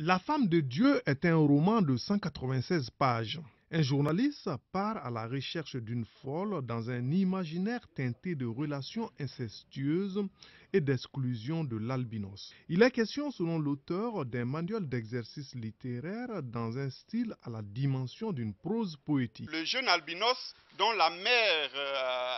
La femme de Dieu est un roman de 196 pages. Un journaliste part à la recherche d'une folle dans un imaginaire teinté de relations incestueuses et d'exclusion de l'albinos. Il est question, selon l'auteur, d'un manuel d'exercice littéraire dans un style à la dimension d'une prose poétique. Le jeune albinos dont la mère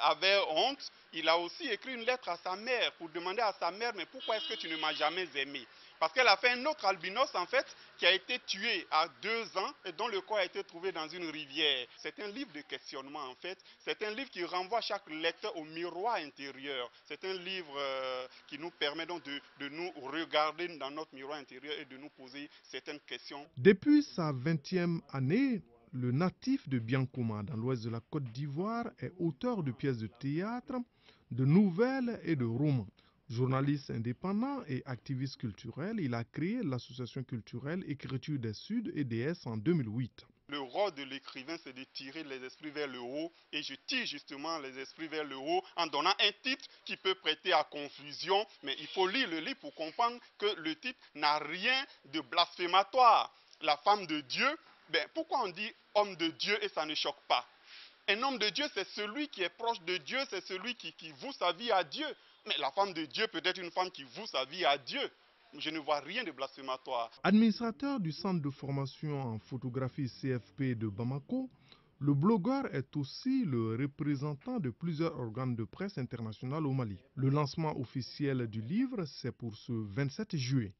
avait honte, il a aussi écrit une lettre à sa mère pour demander à sa mère, mais pourquoi est-ce que tu ne m'as jamais aimé? Parce qu'elle a fait un autre albinos en fait qui a été tué à 2 ans et dont le corps a été trouvé dans une rivière. C'est un livre de questionnement en fait. C'est un livre qui renvoie chaque lecteur au miroir intérieur. C'est un livre qui nous permet donc de nous regarder dans notre miroir intérieur et de nous poser certaines questions. Depuis sa 20e année, le natif de Biancouma, dans l'ouest de la Côte d'Ivoire, est auteur de pièces de théâtre, de nouvelles et de romans. Journaliste indépendant et activiste culturel, il a créé l'association culturelle Écriture des Suds et DS en 2008. Le rôle de l'écrivain, c'est de tirer les esprits vers le haut. Et je tire justement les esprits vers le haut en donnant un titre qui peut prêter à confusion. Mais il faut lire le livre pour comprendre que le titre n'a rien de blasphématoire. La femme de Dieu, pourquoi on dit homme de Dieu et ça ne choque pas? Un homme de Dieu, c'est celui qui est proche de Dieu, c'est celui qui voue sa vie à Dieu. Mais la femme de Dieu peut être une femme qui voue sa vie à Dieu. Je ne vois rien de blasphématoire. Administrateur du centre de formation en photographie CFP de Bamako, le blogueur est aussi le représentant de plusieurs organes de presse internationaux au Mali. Le lancement officiel du livre, c'est pour ce 27 juillet.